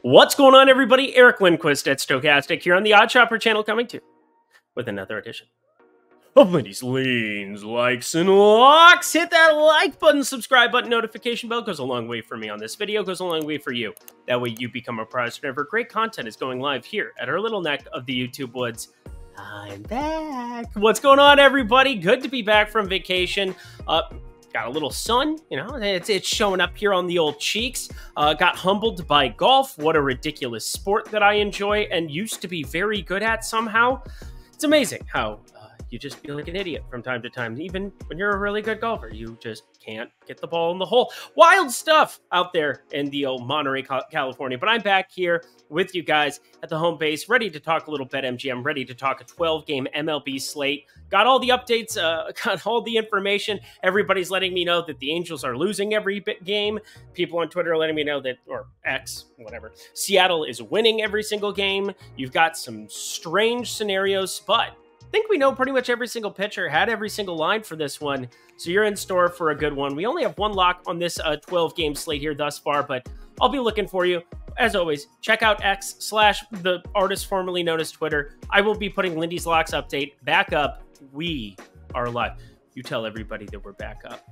What's going on, everybody? Eric Lindquist at Stochastic here on the Odd Shopper channel, coming to you with another edition of Lindy's Leans, Likes, and Locks. Hit that like button, subscribe button, notification bell. Goes a long way for me on this video, goes a long way for you. That way you become apprised whenever great content is going live here at our little neck of the YouTube woods. I'm back. What's going on, everybody? Good to be back from vacation. Got a little sun, you know, it's showing up here on the old cheeks. Got humbled by golf. What a ridiculous sport that I enjoy and used to be very good at somehow. It's amazing how you just feel like an idiot from time to time. Even when you're a really good golfer, you just can't get the ball in the hole. Wild stuff out there in the old Monterey, California. But I'm back here with you guys at the home base, ready to talk a little BetMGM, ready to talk a 12-game MLB slate. Got all the updates, got all the information. Everybody's letting me know that the Angels are losing every game. People on Twitter are letting me know that, or X, whatever, Seattle is winning every single game. You've got some strange scenarios, but I think we know pretty much every single pitcher, had every single line for this one. So you're in store for a good one. We only have one lock on this 12-game slate here thus far, but I'll be looking for you. As always, check out X/the artist formerly known as Twitter. I will be putting Lindy's Locks update back up. We are live. You tell everybody that we're back up.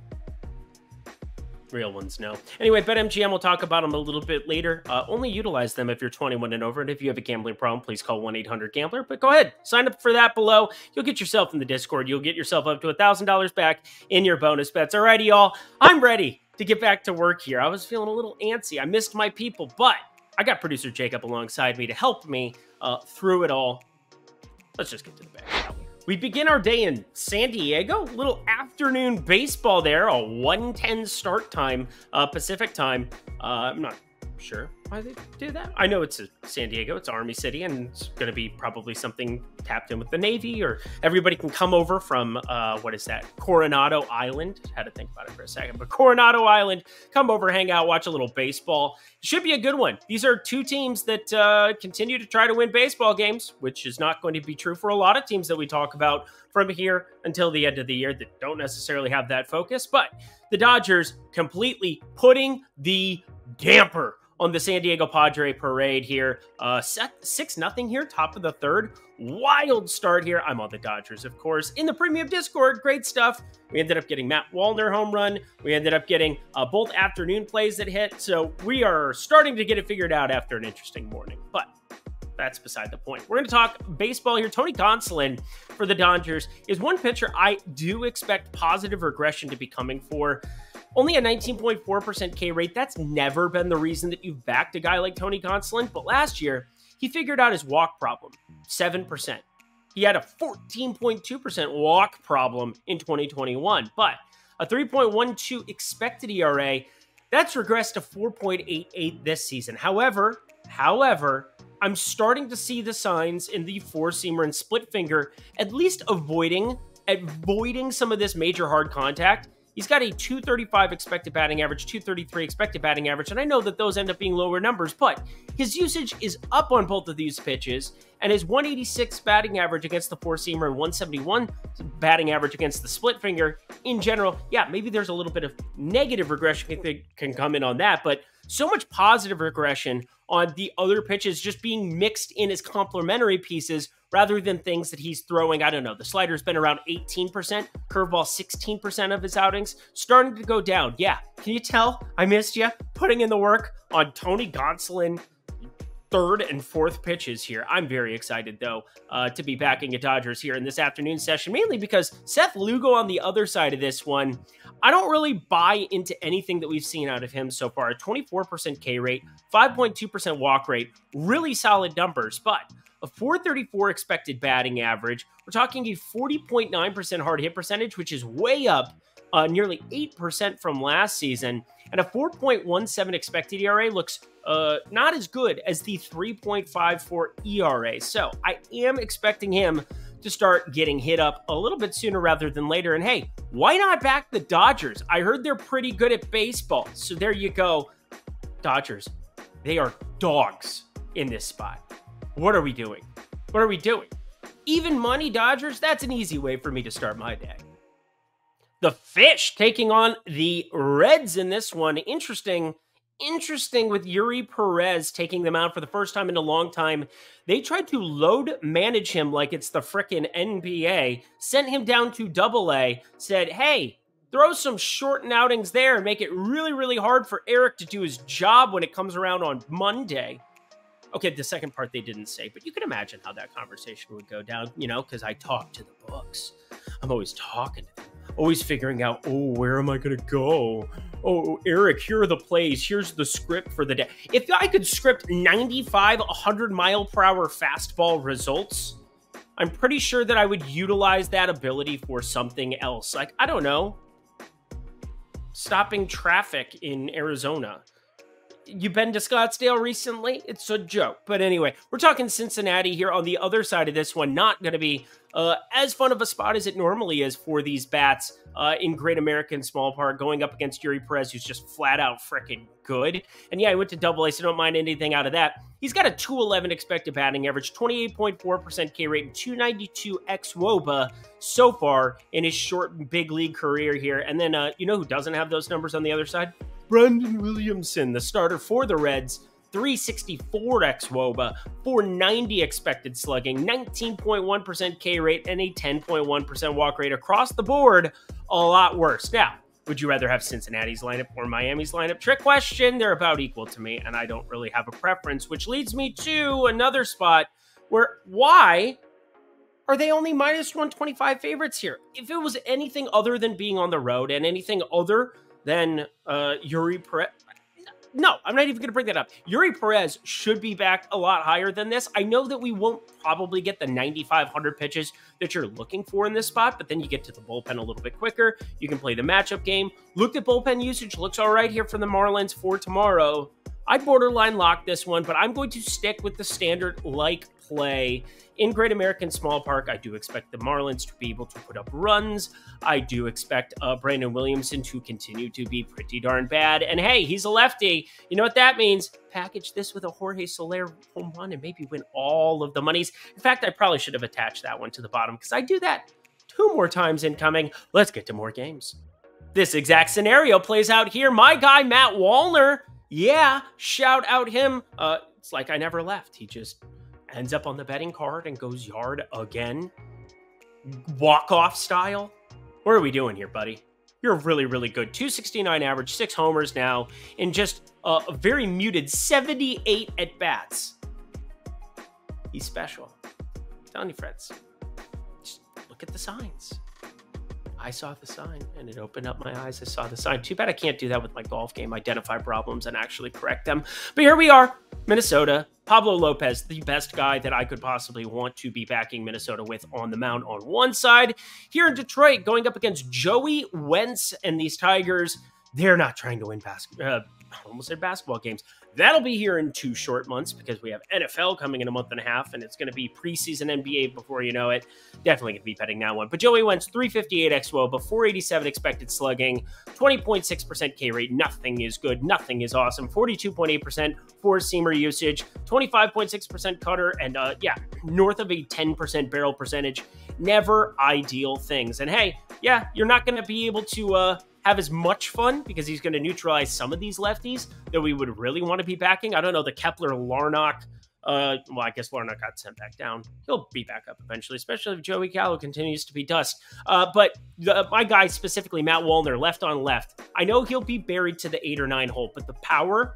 Real ones know. Anyway, BetMGM, we'll talk about them a little bit later. Only utilize them if you're 21 and over. And if you have a gambling problem, please call 1-800-GAMBLER. But go ahead, sign up for that below. You'll get yourself in the Discord. You'll get yourself up to $1,000 back in your bonus bets. Alrighty, y'all. I'm ready to get back to work here. I was feeling a little antsy. I missed my people, but I got producer Jacob alongside me to help me through it all. Let's just get to the back. We begin our day in San Diego. Little afternoon baseball there. A 1:10 start time, Pacific time. I'm not sure why they do that. I know it's San Diego. It's Army City, and it's going to be probably something tapped in with the Navy, or everybody can come over from, what is that? Coronado Island. Had to think about it for a second. But Coronado Island, come over, hang out, watch a little baseball. Should be a good one. These are two teams that continue to try to win baseball games, which is not going to be true for a lot of teams that we talk about from here until the end of the year that don't necessarily have that focus. But the Dodgers completely putting the damper on the San Diego Padre parade here. 6-0 here, top of the third. Wild start here. I'm on the Dodgers, of course. In the premium Discord, great stuff. We ended up getting Matt Wallner home run. We ended up getting both afternoon plays that hit. So we are starting to get it figured out after an interesting morning. But that's beside the point. We're going to talk baseball here. Tony Gonsolin for the Dodgers is one pitcher I do expect positive regression to be coming for. Only a 19.4% K rate. That's never been the reason that you've backed a guy like Tony Gonsolin. But last year, he figured out his walk problem, 7%. He had a 14.2% walk problem in 2021. But a 3.12 expected ERA, that's regressed to 4.88 this season. However, I'm starting to see the signs in the four-seamer and split finger, at least avoiding some of this major hard contact. He's got a 235 expected batting average, 233 expected batting average, and I know that those end up being lower numbers, but his usage is up on both of these pitches, and his 186 batting average against the four-seamer and 171 batting average against the split finger, in general, yeah, maybe there's a little bit of negative regression that can come in on that, but so much positive regression on the other pitches just being mixed in as complementary pieces rather than things that he's throwing. I don't know. The slider's been around 18%, curveball 16% of his outings, starting to go down. Yeah, can you tell I missed you putting in the work on Tony Gonsolin third and fourth pitches here? I'm very excited, though, to be backing a Dodgers here in this afternoon session, mainly because Seth Lugo on the other side of this one, I don't really buy into anything that we've seen out of him so far. A 24% K rate, 5.2% walk rate, really solid numbers, but a 434 expected batting average. We're talking a 40.9% hard hit percentage, which is way up, nearly 8% from last season. And a 4.17 expected ERA looks not as good as the 3.54 ERA. So I am expecting him to start getting hit up a little bit sooner rather than later. And hey, why not back the Dodgers? I heard they're pretty good at baseball. So there you go. Dodgers, they are dogs in this spot. What are we doing? What are we doing? Even money Dodgers? That's an easy way for me to start my day. The Fish taking on the Reds in this one. Interesting interesting with Yuri Perez taking them out for the first time in a long time. They tried to load manage him like it's the frickin' NBA, sent him down to AA, said, hey, throw some shortened outings there and make it really, really hard for Eric to do his job when it comes around on Monday. Okay, the second part they didn't say, but you can imagine how that conversation would go down, you know, because I talk to the books. I'm always talking to them, always figuring out, oh, where am I going to go? Oh, Eric, here are the plays. Here's the script for the day. If I could script 95, 100-mile-per-hour fastball results, I'm pretty sure that I would utilize that ability for something else. Like, I don't know, stopping traffic in Arizona. You been to Scottsdale recently? It's a joke. But anyway, we're talking Cincinnati here on the other side of this one. Not going to be as fun of a spot as it normally is for these bats in Great American Small Park, going up against Yuri Perez, who's just flat out freaking good. And yeah, I went to AA, so don't mind anything out of that. He's got a 211 expected batting average, 28.4% K rate, and 292 xWOBA so far in his short big league career here. And then, you know who doesn't have those numbers on the other side? Brandon Williamson, the starter for the Reds, 364 xWOBA, 490 expected slugging, 19.1% K rate, and a 10.1% walk rate across the board. A lot worse. Now, would you rather have Cincinnati's lineup or Miami's lineup? Trick question. They're about equal to me, and I don't really have a preference, which leads me to another spot where why are they only minus 125 favorites here? If it was anything other than being on the road and anything other than Yuri Perez, no, I'm not even going to bring that up. Yuri Perez should be back a lot higher than this. I know that we won't probably get the 9,500 pitches that you're looking for in this spot, but then you get to the bullpen a little bit quicker. You can play the matchup game. Looked at bullpen usage. Looks all right here for the Marlins for tomorrow. I'd borderline lock this one, but I'm going to stick with the standard like play. In Great American Small Park, I do expect the Marlins to be able to put up runs. I do expect Brandon Williamson to continue to be pretty darn bad. And hey, he's a lefty. You know what that means? Package this with a Jorge Soler home run and maybe win all of the monies. In fact, I probably should have attached that one to the bottom because I do that 2 more times incoming. Let's get to more games. This exact scenario plays out here. My guy, Matt Wallner. Yeah, shout out him. It's like I never left. He just ends up on the betting card and goes yard again. Walk-off style. What are we doing here, buddy? You're really, really good. 269 average, 6 homers now in just a very muted 78 at-bats. He's special. I'm telling you, friends. Just look at the signs. I saw the sign, and it opened up my eyes. I saw the sign. Too bad I can't do that with my golf game, identify problems and actually correct them. But here we are, Minnesota. Pablo Lopez, the best guy that I could possibly want to be backing Minnesota with on the mound on one side. Here in Detroit, going up against Joey Wentz and these Tigers. They're not trying to win almost said basketball games. That'll be here in 2 short months because we have NFL coming in a month and a half, and it's going to be preseason NBA before you know it. Definitely going to be betting that one. But Joey Wentz, 358 xWOBA, 487 expected slugging, 20.6% K rate. Nothing is good. Nothing is awesome. 42.8% four-seamer usage, 25.6% cutter, and yeah, north of a 10% barrel percentage. Never ideal things. And hey, yeah, you're not going to be able to have as much fun because he's going to neutralize some of these lefties that we would really want to be backing. I don't know, the Kepler-Larnach. Well, I guess Larnach got sent back down. He'll be back up eventually, especially if Joey Gallo continues to be dust. But my guy, specifically Matt Wallner, left on left, I know he'll be buried to the 8 or 9 hole, but the power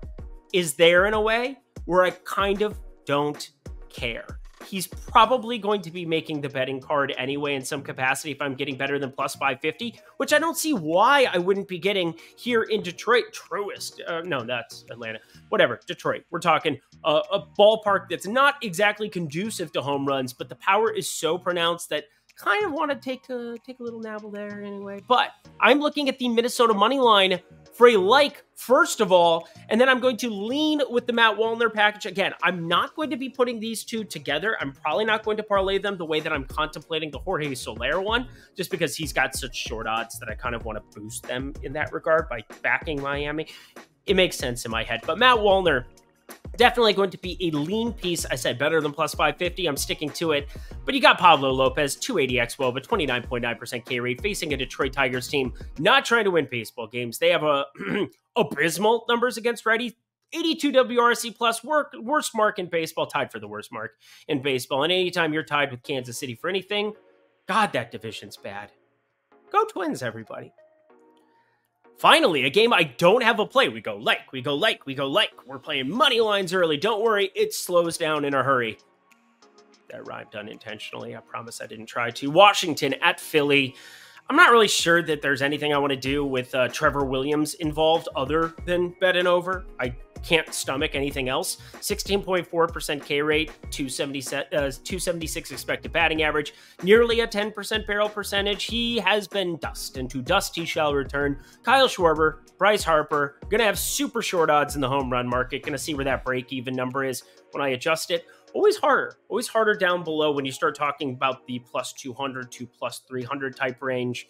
is there in a way where I kind of don't care. He's probably going to be making the betting card anyway in some capacity if I'm getting better than plus 550, which I don't see why I wouldn't be getting here in Detroit. Truist. No, that's Atlanta. Whatever, Detroit. We're talking a ballpark that's not exactly conducive to home runs, but the power is so pronounced that kind of want to take a little nabble there anyway. But I'm looking at the Minnesota money line for a like, first of all, and then I'm going to lean with the Matt Wallner package. Again, I'm not going to be putting these two together. I'm probably not going to parlay them the way that I'm contemplating the Jorge Soler one, just because he's got such short odds that I kind of want to boost them in that regard by backing Miami. It makes sense in my head. But Matt Wallner, Definitely going to be a lean piece. I said better than plus 550. I'm sticking to it. But you got Pablo Lopez, 280 XWOB, but 29.9% K rate, facing a Detroit Tigers team not trying to win baseball games. They have a abysmal numbers against righties. 82 WRC plus, worst mark in baseball, tied for the worst mark in baseball. And anytime you're tied with Kansas City for anything, God, that division's bad. Go Twins, everybody. Finally, a game I don't have a play. We go like. We're playing money lines early. Don't worry, it slows down in a hurry. That rhymed unintentionally. I promise I didn't try to. Washington at Philly. I'm not really sure that there's anything I want to do with Trevor Williams involved other than betting over. I can't stomach anything else. 16.4% K rate, 276 expected batting average, nearly a 10% barrel percentage. He has been dust, and to dust he shall return. Kyle Schwarber, Bryce Harper, gonna have super short odds in the home run market. Gonna see where that break-even number is when I adjust it. Always harder down below when you start talking about the plus 200 to plus 300 type range.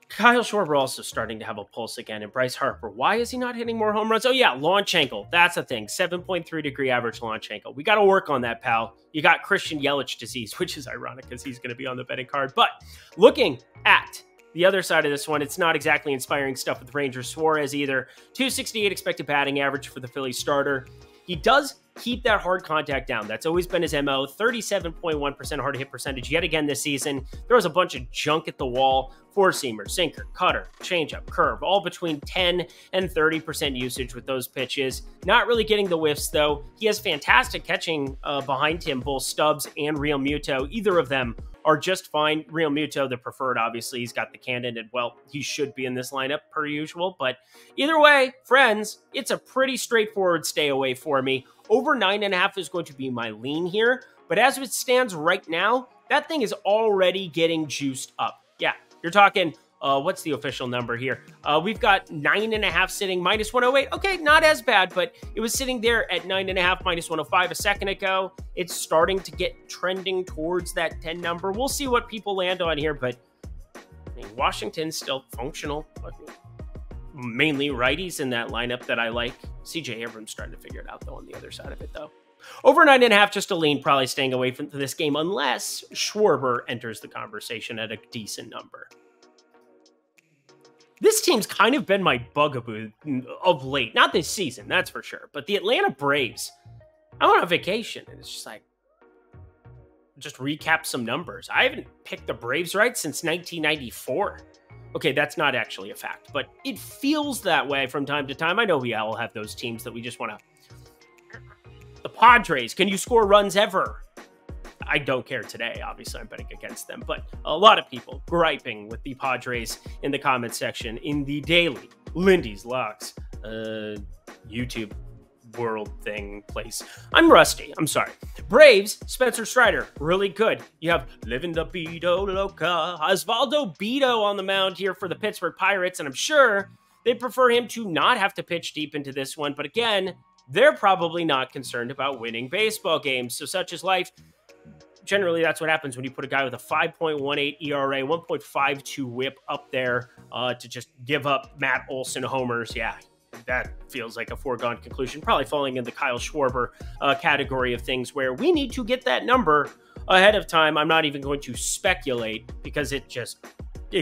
Kyle Schwarber also starting to have a pulse again, and Bryce Harper, why is he not hitting more home runs? Oh yeah, launch angle, that's a thing, 7.3 degree average launch angle. We got to work on that, pal. You got Christian Yelich disease, which is ironic because he's going to be on the betting card. But looking at the other side of this one, it's not exactly inspiring stuff with Ranger Suarez either. 268 expected batting average for the Phillies starter. He does keep that hard contact down. That's always been his MO. 37.1% hard hit percentage yet again this season. Throws a bunch of junk at the wall. Four-seamer, sinker, cutter, changeup, curve, all between 10 and 30% usage with those pitches. Not really getting the whiffs, though. He has fantastic catching behind him, both Stubbs and Real Muto. Either of them are just fine. Real Muto, the preferred, obviously. He's got the candidate. Well, he should be in this lineup per usual. But either way, friends, it's a pretty straightforward stay away for me. Over 9.5 is going to be my lean here. But as it stands right now, that thing is already getting juiced up. Yeah, you're talking, what's the official number here? We've got 9.5 sitting, minus 108. Okay, not as bad, but it was sitting there at 9.5, minus 105 a second ago. It's starting to get trending towards that 10 number. We'll see what people land on here, but I mean, Washington's still functional. Mainly righties in that lineup that I like. CJ Abrams starting to figure it out, though, on the other side of it, though. Over 9.5, just a lean, probably staying away from this game unless Schwarber enters the conversation at a decent number. This team's kind of been my bugaboo of late. Not this season, that's for sure. But the Atlanta Braves, I'm on a vacation, and it's just like, just recap some numbers. I haven't picked the Braves right since 1994. Okay, that's not actually a fact, but it feels that way from time to time. I know we all have those teams that we just want to... The Padres, can you score runs ever? I don't care today. Obviously, I'm betting against them, but a lot of people griping with the Padres in the comment section in the daily Lindy's Locks YouTube world thing place. I'm rusty. I'm sorry. Braves, Spencer Strider, really good. You have Living the Beto Loca, Osvaldo Beto on the mound here for the Pittsburgh Pirates, and I'm sure they prefer him to not have to pitch deep into this one, but again, they're probably not concerned about winning baseball games, so such is life. Generally, that's what happens when you put a guy with a 5.18 ERA, 1.52 whip up there to just give up Matt Olson homers. Yeah, that feels like a foregone conclusion. Probably falling in the Kyle Schwarber category of things where we need to get that number ahead of time. I'm not even going to speculate because it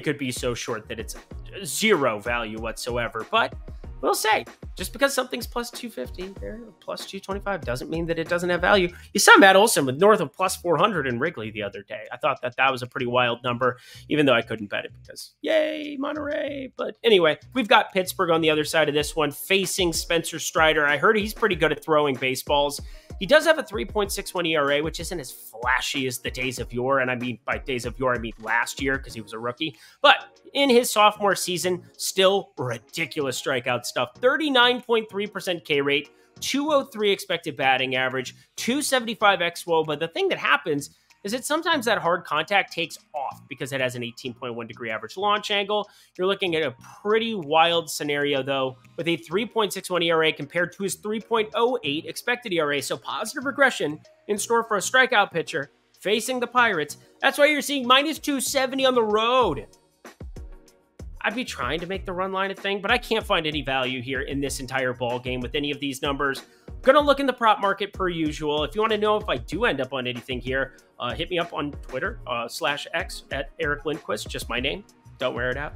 could be so short that it's zero value whatsoever. But we'll say, just because something's plus 250 or plus 225 doesn't mean that it doesn't have value. You saw Matt Olson with north of plus 400 in Wrigley the other day. I thought that was a pretty wild number, even though I couldn't bet it because, yay, Monterey. But anyway, we've got Pittsburgh on the other side of this one, facing Spencer Strider. I heard he's pretty good at throwing baseballs. He does have a 3.61 ERA, which isn't as flashy as the days of yore. And I mean, by days of yore, I mean last year because he was a rookie. But in his sophomore season, still ridiculous strikeout stuff. 39.3% K rate, 203 expected batting average, 275 xWOBA. But the thing that happens is that sometimes that hard contact takes off because it has an 18.1 degree average launch angle. You're looking at a pretty wild scenario, though, with a 3.61 ERA compared to his 3.08 expected ERA. So positive regression in store for a strikeout pitcher facing the Pirates. That's why you're seeing minus 270 on the road. I'd be trying to make the run line a thing, but I can't find any value here in this entire ball game with any of these numbers. Gonna look in the prop market per usual. If you want to know if I do end up on anything here, hit me up on Twitter /X at Eric Lindquist, just my name. Don't wear it out.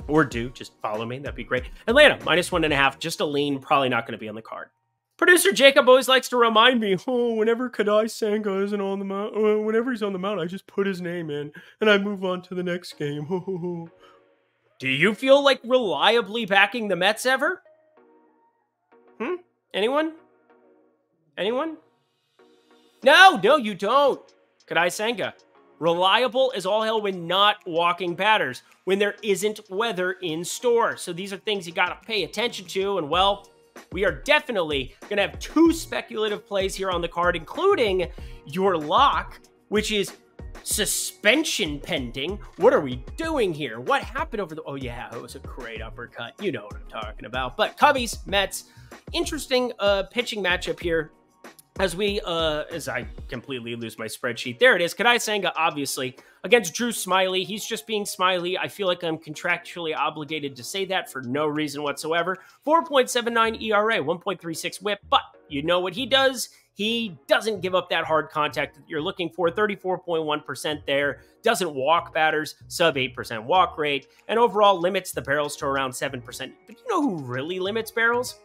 Or do, just follow me. That'd be great. Atlanta, -1.5, just a lean, probably not going to be on the card. Producer Jacob always likes to remind me, whenever Kadai Senga isn't on the mound, whenever he's on the mound, I just put his name in and I move on to the next game. Do you feel like reliably backing the Mets ever? Anyone? Anyone? No, you don't. Kadai Senga. Reliable as all hell when not walking batters, when there isn't weather in store. So these are things you got to pay attention to. And well, we are definitely going to have 2 speculative plays here on the card, including your lock, which is suspension pending. What are we doing here? What happened over the... Oh, yeah, it was a great uppercut. You know what I'm talking about. But Cubbies, Mets, interesting pitching matchup here. As I completely lose my spreadsheet. There it is. Kadai Senga, obviously, against Drew Smyly. He's just being Smyly. I feel like I'm contractually obligated to say that for no reason whatsoever. 4.79 ERA, 1.36 whip. But you know what he does? He doesn't give up that hard contact that you're looking for. 34.1% there. Doesn't walk batters. Sub 8% walk rate. And overall limits the barrels to around 7%. But you know who really limits barrels?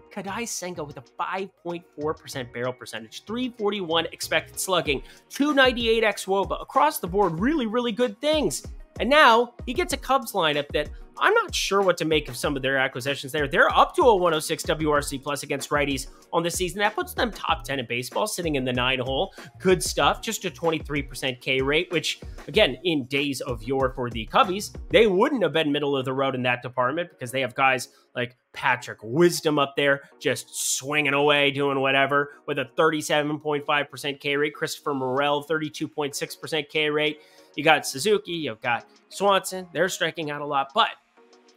Kadai Senga with a 5.4% barrel percentage, 341 expected slugging, 298 xWOBA. Across the board, really, really good things. And now he gets a Cubs lineup that I'm not sure what to make of some of their acquisitions there. They're up to a 106 WRC plus against righties on the season. That puts them top 10 in baseball, sitting in the 9 hole. Good stuff. Just a 23% K rate, which, again, in days of yore for the Cubbies, they wouldn't have been middle of the road in that department because they have guys like Patrick Wisdom up there just swinging away, doing whatever, with a 37.5% K rate. Christopher Morel, 32.6% K rate. You got Suzuki, you've got Swanson. They're striking out a lot, but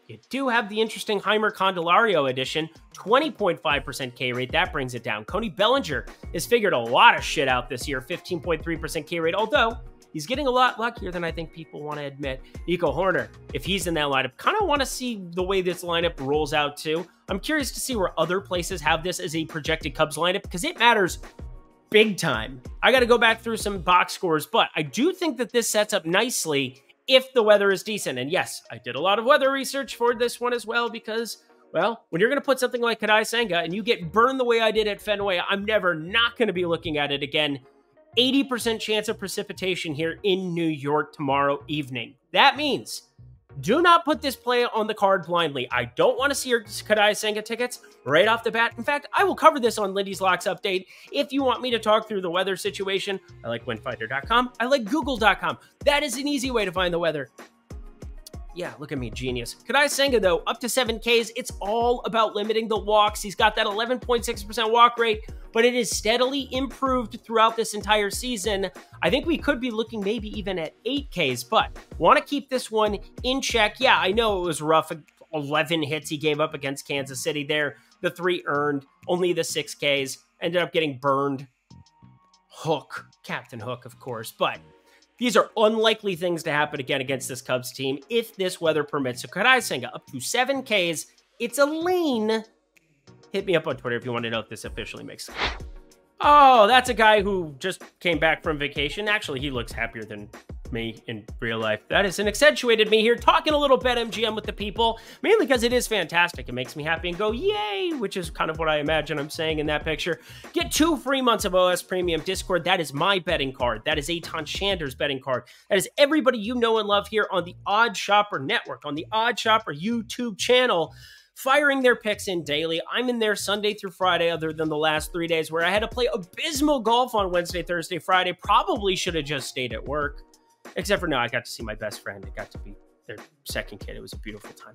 you do have the interesting Heimer Candelario edition, 20.5% K rate. That brings it down. Cody Bellinger has figured a lot of shit out this year, 15.3% K rate, although he's getting a lot luckier than I think people want to admit. Nico Horner, if he's in that lineup, kind of want to see the way this lineup rolls out too. I'm curious to see where other places have this as a projected Cubs lineup because it matters big time. I got to go back through some box scores, but I do think that this sets up nicely if the weather is decent. And yes, I did a lot of weather research for this one as well because, well, when you're going to put something like Kadai Senga and you get burned the way I did at Fenway, I'm never not going to be looking at it again. 80% chance of precipitation here in New York tomorrow evening. That means do not put this play on the card blindly. I don't want to see your Kadai Senga tickets right off the bat. In fact, I will cover this on Lindy's Locks Update if you want me to talk through the weather situation. I like windfinder.com. I like google.com. That is an easy way to find the weather. Yeah, look at me, genius. Kadai Senga, though, up to 7 Ks. It's all about limiting the walks. He's got that 11.6% walk rate, but it is steadily improved throughout this entire season. I think we could be looking maybe even at 8 Ks, but want to keep this one in check. Yeah, I know it was rough. 11 hits he gave up against Kansas City there. The 3 earned, only the 6 Ks. Ended up getting burned. Hook, Captain Hook, of course, but these are unlikely things to happen again against this Cubs team if this weather permits. So Kadai Senga up to 7 Ks. It's a lean. Hit me up on Twitter if you want to know if this officially makes sense. Oh, that's a guy who just came back from vacation. Actually, he looks happier than me in real life. That is an accentuated me here talking a little BetMGM with the people, mainly because it is fantastic. It makes me happy and go, yay, which is kind of what I imagine I'm saying in that picture. Get 2 free months of OS Premium Discord. That is my betting card. That is Eitan Shander's betting card. That is everybody you know and love here on the Odd Shopper Network, on the Odd Shopper YouTube channel, firing their picks in daily. I'm in there Sunday through Friday, other than the last 3 days where I had to play abysmal golf on Wednesday, Thursday, Friday. Probably should have just stayed at work. Except for no, I got to see my best friend. It got to be their second kid. It was a beautiful time.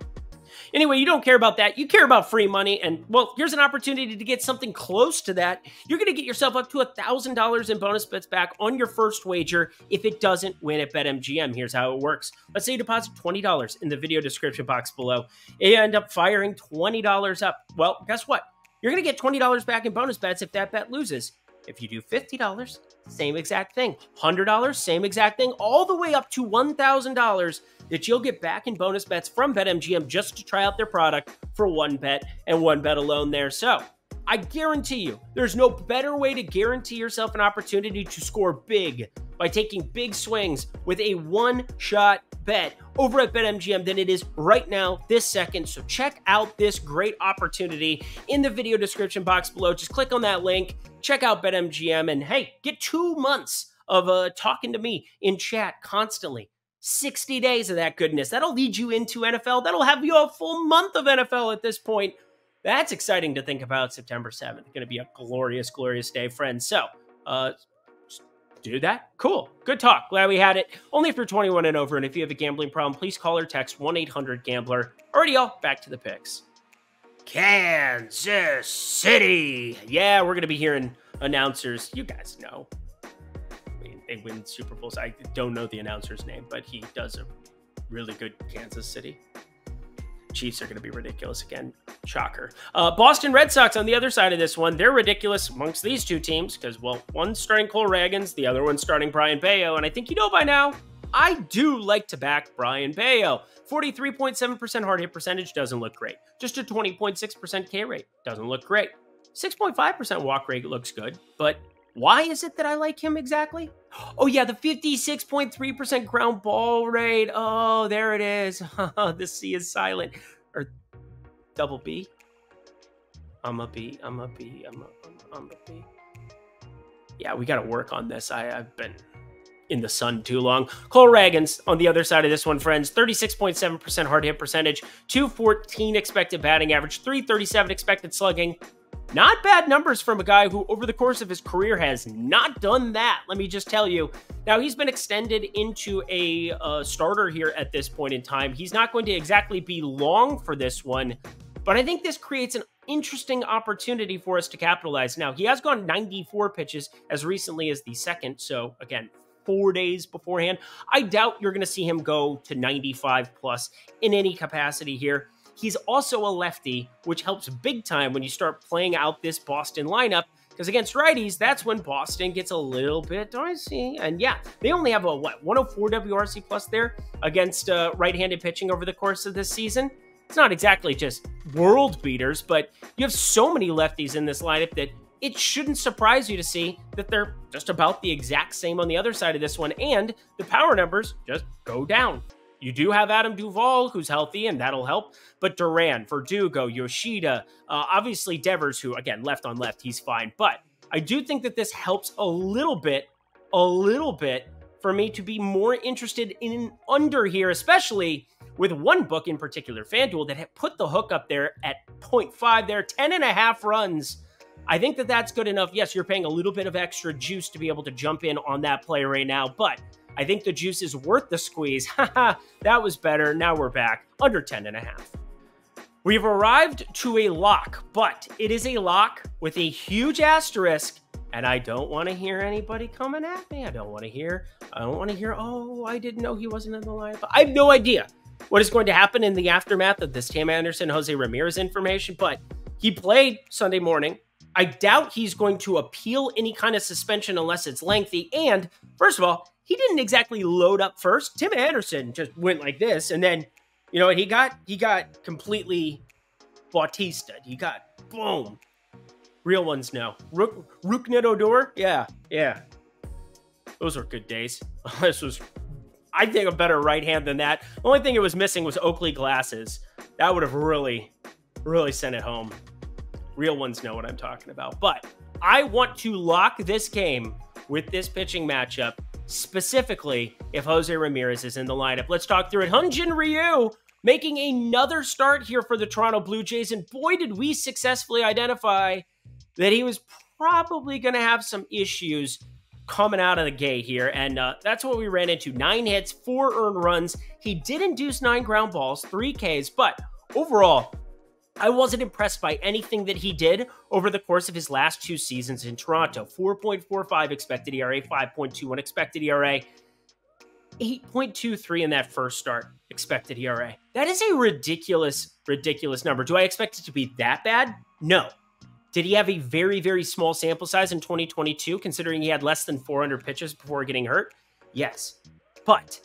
Anyway, you don't care about that. You care about free money. And, well, here's an opportunity to get something close to that. You're going to get yourself up to $1,000 in bonus bets back on your first wager if it doesn't win at BetMGM. Here's how it works. Let's say you deposit $20 in the video description box below. You end up firing $20 up. Well, guess what? You're going to get $20 back in bonus bets if that bet loses. If you do $50, same exact thing. $100, same exact thing, all the way up to $1,000 that you'll get back in bonus bets from BetMGM just to try out their product for one bet and one bet alone there. So I guarantee you, there's no better way to guarantee yourself an opportunity to score big by taking big swings with a one-shot bet over at BetMGM than it is right now, this second. So check out this great opportunity in the video description box below. Just click on that link, check out BetMGM, and hey, get 2 months of talking to me in chat constantly. 60 days of that goodness. That'll lead you into NFL. That'll have you a full month of NFL at this point. That's exciting to think about. September 7th. Going to be a glorious, glorious day, friends. So, do that. Cool. Good talk. Glad we had it. Only if you're 21 and over, and if you have a gambling problem, please call or text 1-800-GAMBLER. Alrighty, y'all. Back to the picks. Kansas City. Yeah, we're going to be hearing announcers. You guys know. I mean, they win Super Bowls. I don't know the announcer's name, but he does a really good Kansas City. Chiefs are going to be ridiculous again. Shocker. Boston Red Sox on the other side of this one. They're ridiculous amongst these two teams because, well, one's starting Cole Ragans, the other one's starting Brian Bayo. And I think you know by now, I do like to back Brian Bayo. 43.7% hard hit percentage doesn't look great. Just a 20.6% K rate doesn't look great. 6.5% walk rate looks good, but why is it that I like him exactly? Oh yeah, the 56.3% ground ball rate. Oh, there it is. The C is silent. Or double B. I'm a B. Yeah, we got to work on this. I've been in the sun too long. Cole Ragans on the other side of this one, friends. 36.7% hard hit percentage, 214 expected batting average, 337 expected slugging. Not bad numbers from a guy who, over the course of his career, has not done that. Let me just tell you. Now, he's been extended into a starter here at this point in time. He's not going to exactly be long for this one, but I think this creates an interesting opportunity for us to capitalize. Now, he has gone 94 pitches as recently as the second, so again, 4 days beforehand. I doubt you're going to see him go to 95 plus in any capacity here. He's also a lefty, which helps big time when you start playing out this Boston lineup, because against righties, that's when Boston gets a little bit dicey. And yeah, they only have a, 104 WRC plus there against right-handed pitching over the course of this season. It's not exactly just world beaters, but you have so many lefties in this lineup that it shouldn't surprise you to see that they're just about the exact same on the other side of this one, and the power numbers just go down. You do have Adam Duvall, who's healthy, and that'll help. But Duran, Verdugo, Yoshida, obviously Devers, who, again, left on left, he's fine. But I do think that this helps a little bit for me to be more interested in under here, especially with one book in particular, FanDuel, that had put the hook up there at 0.5 there, 10.5 runs. I think that that's good enough. Yes, you're paying a little bit of extra juice to be able to jump in on that play right now, but I think the juice is worth the squeeze. Haha, that was better. Now we're back under 10.5. We've arrived to a lock, but it is a lock with a huge asterisk, and I don't want to hear anybody coming at me. I don't want to hear, oh, I didn't know he wasn't in the lineup. I have no idea what is going to happen in the aftermath of this Tim Anderson, Jose Ramirez information, but he played Sunday morning. I doubt he's going to appeal any kind of suspension unless it's lengthy. And first of all, he didn't exactly load up first. Tim Anderson just went like this, and then, you know what, he got completely Bautista'd. He got boom. Real ones know. Rougned Odor? Yeah. Those were good days. This was, I think, a better right hand than that. The only thing it was missing was Oakley glasses. That would have really sent it home. Real ones know what I'm talking about. But I want to lock this game with this pitching matchup, specifically if Jose Ramirez is in the lineup. Let's talk through it. Hyun-Jin Ryu making another start here for the Toronto Blue Jays, and boy, did we successfully identify that he was probably going to have some issues coming out of the gate here, and that's what we ran into. 9 hits, 4 earned runs. He did induce 9 ground balls, 3 Ks, but overall, I wasn't impressed by anything that he did over the course of his last 2 seasons in Toronto. 4.45 expected ERA, 5.21 expected ERA, 8.23 in that first start expected ERA. That is a ridiculous number. Do I expect it to be that bad? No. Did he have a very, very small sample size in 2022, considering he had less than 400 pitches before getting hurt? Yes. But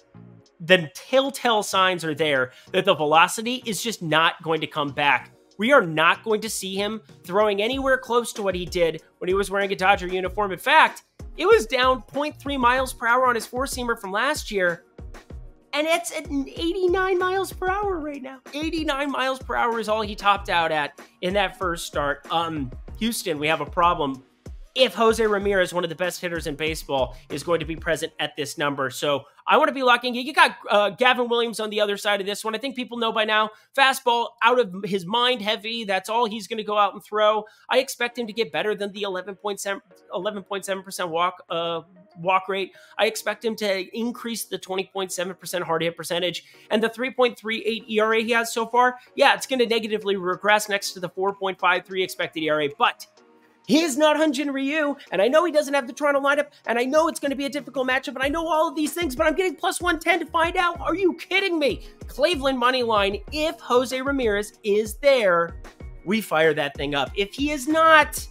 the telltale signs are there that the velocity is just not going to come back. We are not going to see him throwing anywhere close to what he did when he was wearing a Dodger uniform. In fact, it was down 0.3 miles per hour on his four-seamer from last year, and it's at 89 miles per hour right now. 89 miles per hour is all he topped out at in that first start. Houston, we have a problem. If Jose Ramirez, one of the best hitters in baseball, is going to be present at this number. So I want to be locking it. You got Gavin Williams on the other side of this one. I think people know by now, fastball out of his mind heavy. That's all he's going to go out and throw. I expect him to get better than the 11.7% walk rate. I expect him to increase the 20.7% hard hit percentage, and the 3.38 ERA he has so far. Yeah, it's going to negatively regress next to the 4.53 expected ERA, but he is not Hyun-Jin Ryu, and I know he doesn't have the Toronto lineup, and I know it's going to be a difficult matchup, and I know all of these things, but I'm getting plus 110 to find out. Are you kidding me? Cleveland money line, if Jose Ramirez is there, we fire that thing up. If he is not,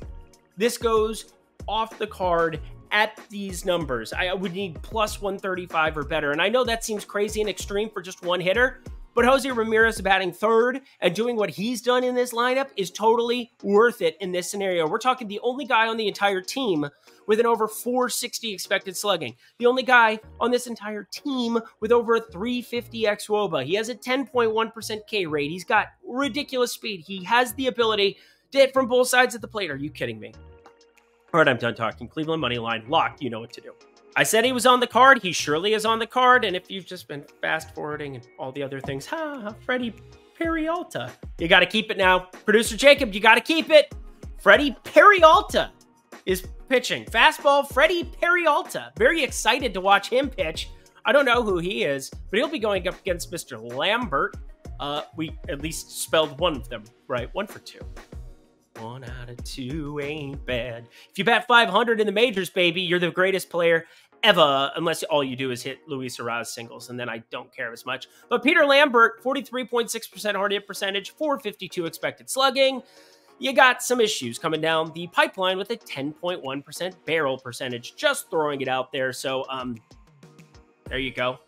this goes off the card at these numbers. I would need plus 135 or better, and I know that seems crazy and extreme for just one hitter, but Jose Ramirez batting third and doing what he's done in this lineup is totally worth it in this scenario. We're talking the only guy on the entire team with an over 460 expected slugging. The only guy on this entire team with over a 350 xWOBA. He has a 10.1% K rate. He's got ridiculous speed. He has the ability to hit from both sides of the plate. Are you kidding me? All right, I'm done talking. Cleveland money line locked. You know what to do. I said he was on the card. He surely is on the card. And if you've just been fast forwarding and all the other things, Freddie Peralta. You got to keep it now. Producer Jacob, you got to keep it. Freddie Peralta is pitching. Fastball, Freddie Peralta. Very excited to watch him pitch. I don't know who he is, but he'll be going up against Mr. Lambert. We at least spelled one of them right. 1 for 2. 1 out of 2 ain't bad. If you bat 500 in the majors, baby, you're the greatest player ever, unless all you do is hit Luis Arraez singles, and then I don't care as much. But Peter Lambert, 43.6% hard hit percentage, 452 expected slugging. You got some issues coming down the pipeline with a 10.1% barrel percentage. Just throwing it out there. So, there you go.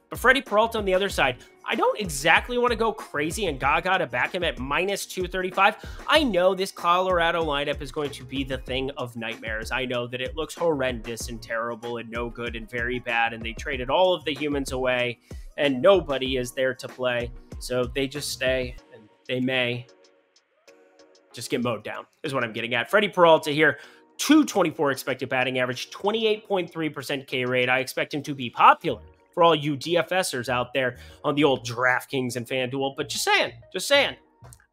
But Freddie Peralta on the other side, I don't exactly want to go crazy and gaga to back him at minus 235. I know this Colorado lineup is going to be the thing of nightmares. I know that it looks horrendous and terrible and no good and very bad, and they traded all of the humans away, and nobody is there to play. So they just stay, and they may just get mowed down, is what I'm getting at. Freddie Peralta here, 224 expected batting average, 28.3% K rate. I expect him to be popular for all you DFSers out there on the old DraftKings and FanDuel. But just saying,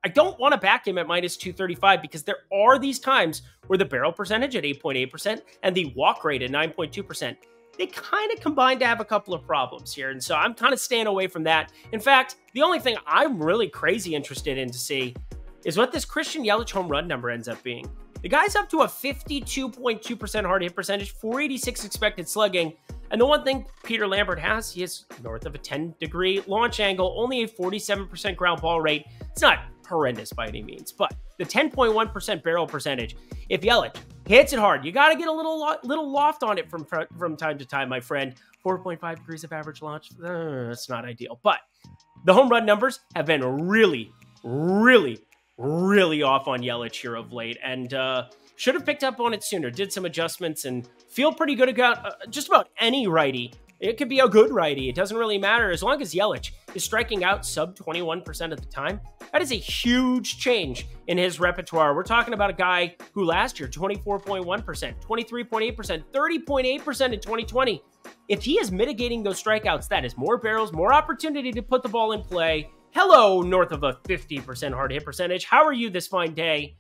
I don't want to back him at minus 235 because there are these times where the barrel percentage at 8.8% and the walk rate at 9.2%, they kind of combine to have a couple of problems here. And so I'm kind of staying away from that. In fact, the only thing I'm really crazy interested in to see is what this Christian Yelich home run number ends up being. The guy's up to a 52.2% hard hit percentage, 486 expected slugging. And the one thing Peter Lambert has, he is north of a 10-degree launch angle, only a 47% ground ball rate. It's not horrendous by any means, but the 10.1% barrel percentage, if Yelich hits it hard, you got to get a little loft on it from time to time, my friend. 4.5 degrees of average launch, that's not ideal. But the home run numbers have been really off on Yelich here of late, and should have picked up on it sooner. Did some adjustments and feel pretty good about just about any righty. It could be a good righty. It doesn't really matter as long as Yelich is striking out sub 21% of the time. That is a huge change in his repertoire. We're talking about a guy who last year, 24.1%, 23.8%, 30.8% in 2020. If he is mitigating those strikeouts, that is more barrels, more opportunity to put the ball in play. Hello, north of a 50% hard hit percentage. How are you this fine day?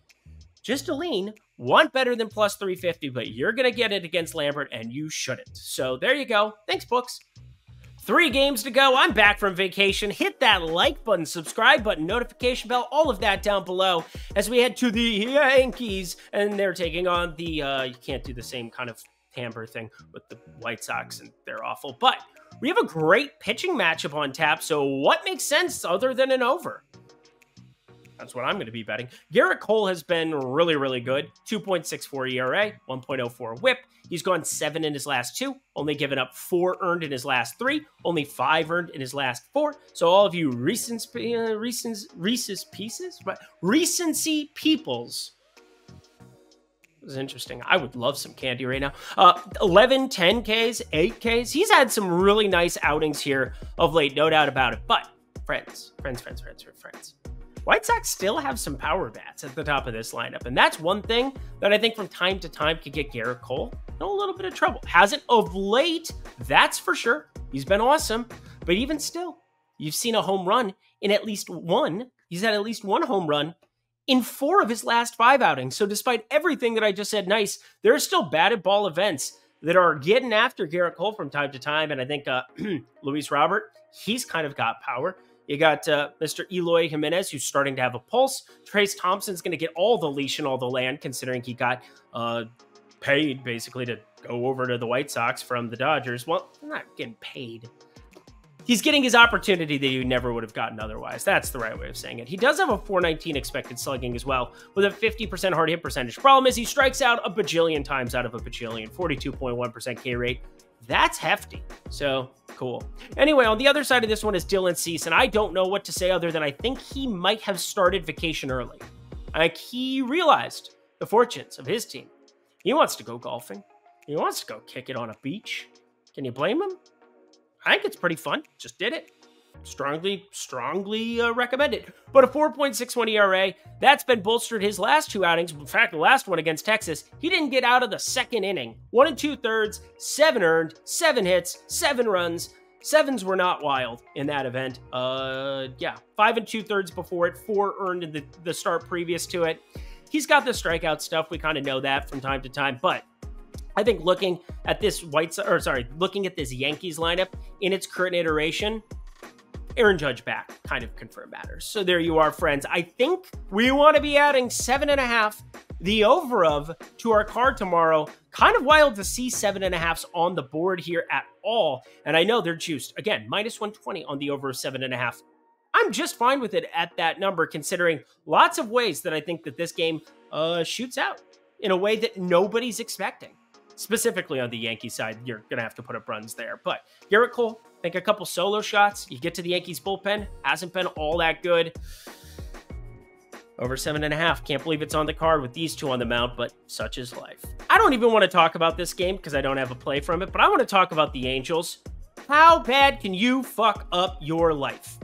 Just a lean, want better than plus 350, but you're going to get it against Lambert, and you shouldn't. So there you go. Thanks, books. 3 games to go. I'm back from vacation. Hit that like button, subscribe button, notification bell, all of that down below as we head to the Yankees, and they're taking on the, you can't do the same kind of timbre thing with the White Sox, and they're awful. But we have a great pitching matchup on tap, so what makes sense other than an over? That's what I'm going to be betting. Garrett Cole has been really, really good. 2.64 ERA, 1.04 whip. He's gone 7 in his last 2, only given up 4 earned in his last 3, only 5 earned in his last 4. So all of you recency peoples. This is interesting. I would love some candy right now. 11, 10 Ks, 8 Ks. He's had some really nice outings here of late, no doubt about it. But friends. White Sox still have some power bats at the top of this lineup. And that's one thing that I think from time to time could get Garrett Cole in a little bit of trouble. Hasn't of late, that's for sure. He's been awesome. But even still, you've seen a home run in at least one. He's had at least one home run in 4 of his last 5 outings. So despite everything that I just said nice, there are still batted ball events that are getting after Garrett Cole from time to time. And I think Luis Robert, he's kind of got power. You got Mr. Eloy Jimenez, who's starting to have a pulse. Trace Thompson's going to get all the leash and all the land, considering he got paid, basically, to go over to the White Sox from the Dodgers. Well, they're not getting paid. He's getting his opportunity that he never would have gotten otherwise. That's the right way of saying it. He does have a .419 expected slugging as well, with a 50% hard hit percentage. Problem is he strikes out a bajillion times out of a bajillion, 42.1% K rate. That's hefty. So cool. Anyway, on the other side of this one is Dylan Cease, and I don't know what to say other than I think he might have started vacation early. Like, he realized the fortunes of his team. He wants to go golfing. He wants to go kick it on a beach. Can you blame him? I think it's pretty fun. Just did it. Strongly recommend it. But a 4.61 ERA, that's been bolstered his last 2 outings. In fact, the last one against Texas, he didn't get out of the second inning. 1 2/3, 7 earned, 7 hits, 7 runs. 7s were not wild in that event. 5 2/3 before it, 4 earned in the start previous to it. He's got the strikeout stuff. We kind of know that from time to time, but I think looking at this looking at this Yankees lineup in its current iteration, Aaron Judge back kind of confirmed matters. So there you are, friends. I think we want to be adding 7.5, the over of, to our card tomorrow. Kind of wild to see 7.5s on the board here at all. And I know they're juiced. Again, -120 on the over of 7.5. I'm just fine with it at that number, considering lots of ways that I think that this game shoots out in a way that nobody's expecting. Specifically on the Yankee side, you're going to have to put up runs there. But Garrett Cole, I think a couple solo shots. You get to the Yankees bullpen. Hasn't been all that good. Over 7.5. Can't believe it's on the card with these two on the mound, but such is life. I don't even want to talk about this game because I don't have a play from it, but I want to talk about the Angels. How bad can you fuck up your life?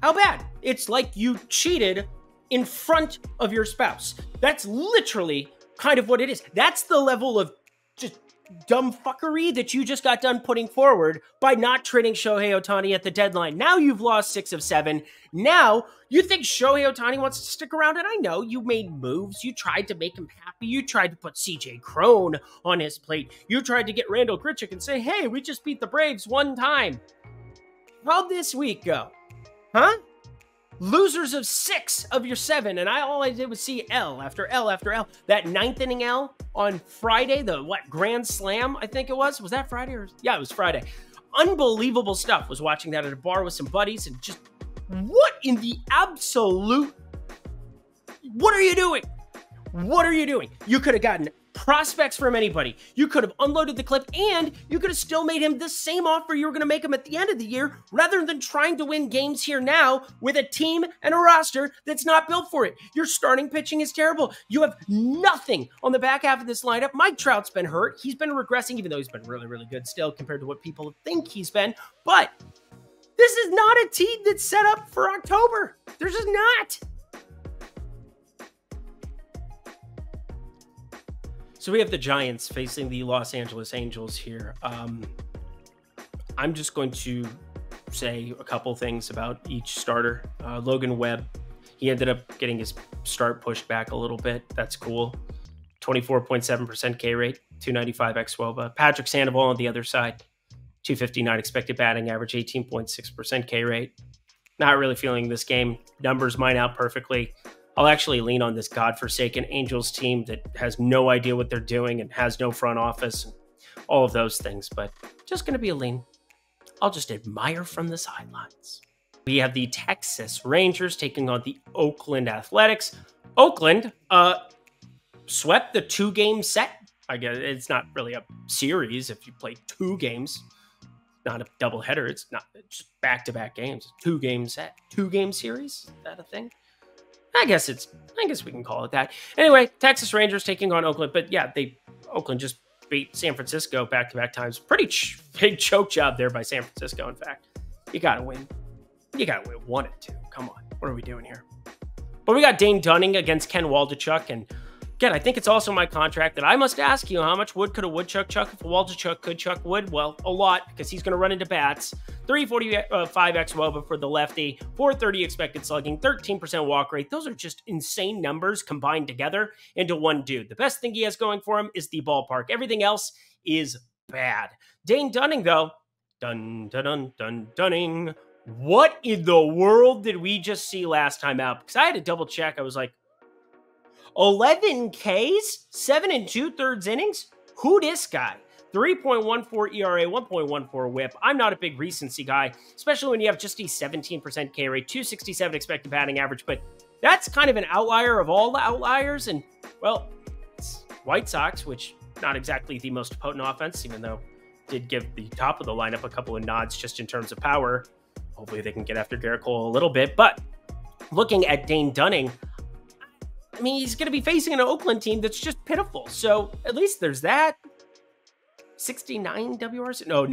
How bad? It's like you cheated in front of your spouse. That's literally kind of what it is. That's the level of just dumb fuckery that you just got done putting forward by not trading Shohei Ohtani at the deadline. Now you've lost 6 of 7. Now you think Shohei Ohtani wants to stick around, and I know you made moves. You tried to make him happy. You tried to put CJ Cron on his plate. You tried to get Randall Grichuk and say, hey, we just beat the Braves 1 time. How'd this week go? Huh? Losers of 6 of your 7, and all I did was see L after L after L. That 9th inning L on Friday, the Grand Slam, I think it was. Was that Friday? Yeah, it was Friday. Unbelievable stuff. Was watching that at a bar with some buddies, and just, what in the absolute, what are you doing? What are you doing? You could have gotten prospects from anybody. You could have unloaded the clip, and you could have still made him the same offer you were going to make him at the end of the year, rather than trying to win games here now with a team and a roster that's not built for it. Your starting pitching is terrible. You have nothing on the back half of this lineup. Mike Trout's been hurt. He's been regressing, even though he's been really, really good still compared to what people think he's been. But this is not a team that's set up for October. They're just not. So we have the Giants facing the Los Angeles Angels here. I'm just going to say a couple things about each starter. Logan Webb, he ended up getting his start pushed back a little bit. That's cool. 24.7% K rate, 295 xWOBA. Patrick Sandoval on the other side, 259 expected batting average, 18.6% K rate. Not really feeling this game. Numbers mine out perfectly. I'll actually lean on this godforsaken Angels team that has no idea what they're doing and has no front office and all of those things, but just going to be a lean. I'll just admire from the sidelines. we have the Texas Rangers taking on the Oakland Athletics. Oakland swept the 2-game set. I guess it's not really a series if you play 2 games. Not a doubleheader. It's not just back-to-back games. 2-game set. 2-game series? Is that a thing? I guess we can call it that. Anyway, Texas Rangers taking on Oakland. But yeah, Oakland just beat San Francisco back-to-back times. Pretty big choke job there by San Francisco, in fact. You got to win. You got to win 1 and 2. Come on. What are we doing here? But we got Dane Dunning against Ken Waldichuk. And again, I think it's also my contract that I must ask you, how much wood could a woodchuck chuck if a Waldichuk could chuck wood? Well, a lot, because he's going to run into bats. 345 xWOBA for the lefty, 430 expected slugging, 13% walk rate. Those are just insane numbers combined together into one dude. The best thing he has going for him is the ballpark. Everything else is bad. Dane Dunning, though, Dunning. What in the world did we just see last time out? Because I had to double check. I was like, 11 Ks, 7 2/3 innings? Who this guy? 3.14 ERA, 1.14 whip. I'm not a big recency guy, especially when you have just a 17% K rate, 267 expected batting average, but that's kind of an outlier of all the outliers. And, well, it's White Sox, which not exactly the most potent offense, even though did give the top of the lineup a couple of nods just in terms of power. Hopefully they can get after Garrett Cole a little bit. But looking at Dane Dunning, I mean, he's going to be facing an Oakland team that's just pitiful. So at least there's that. 69 WRC? No.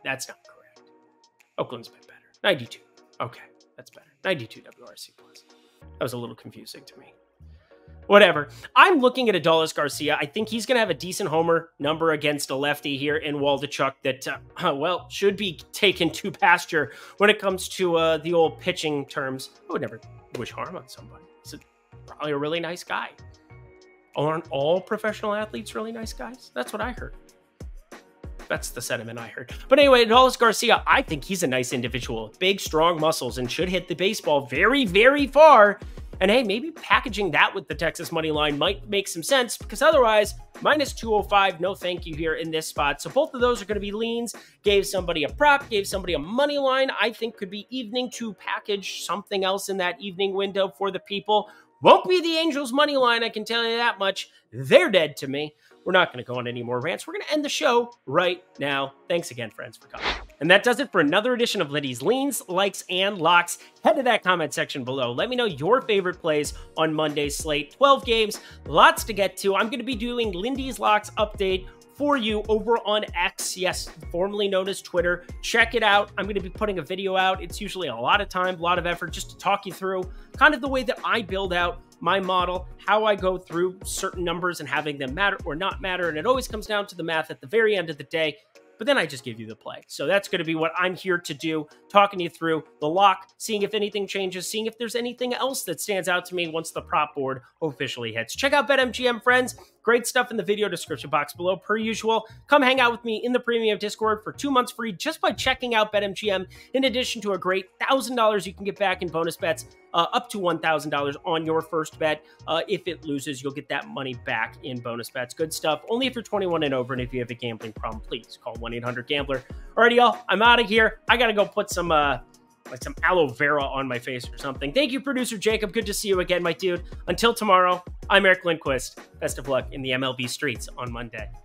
That's not correct. Oakland's been better. 92. Okay, that's better. 92 WRC plus. That was a little confusing to me. Whatever. I'm looking at Adolis Garcia. I think he's going to have a decent homer number against a lefty here in Waldichuk that, well, should be taken to pasture when it comes to the old pitching terms. I would never wish harm on somebody. He's probably a really nice guy. Aren't all professional athletes really nice guys? That's what I heard. That's the sentiment I heard. But anyway, Adolis Garcia, I think he's a nice individual. Big, strong muscles and should hit the baseball very, very far. And hey, maybe packaging that with the Texas money line might make some sense, because otherwise, minus 205, no thank you here in this spot. So both of those are going to be leans. Gave somebody a prop, gave somebody a money line. I think could be evening to package something else in that evening window for the people. Won't be the Angels money line, I can tell you that much. They're dead to me. We're not going to go on any more rants. We're going to end the show right now. Thanks again, friends, for coming. And that does it for another edition of Lindy's Leans, Likes, and Locks. Head to that comment section below. Let me know your favorite plays on Monday's slate. 12 games, lots to get to. I'm going to be doing Lindy's Locks update for you over on X, yes, formerly known as Twitter. Check it out. I'm going to be putting a video out. It's usually a lot of time, a lot of effort just to talk you through kind of the way that I build out my model, how I go through certain numbers and having them matter or not matter. And it always comes down to the math at the very end of the day. But then I just give you the play. So that's going to be what I'm here to do, talking you through the lock, seeing if anything changes, seeing if there's anything else that stands out to me once the prop board officially hits. Check out BetMGM, friends. Great stuff in the video description box below, per usual. Come hang out with me in the premium Discord for 2 months free just by checking out BetMGM, in addition to a great $1,000 you can get back in bonus bets, up to $1,000 on your first bet. If it loses, you'll get that money back in bonus bets. Good stuff. Only if you're 21 and over, and if you have a gambling problem, please call 1-800-GAMBLER. Alrighty, y'all. I'm out of here. I gotta go put some like some aloe vera on my face or something. Thank you, producer Jacob. Good to see you again, my dude. Until tomorrow, I'm Eric Lindquist. Best of luck in the MLB streets on Monday.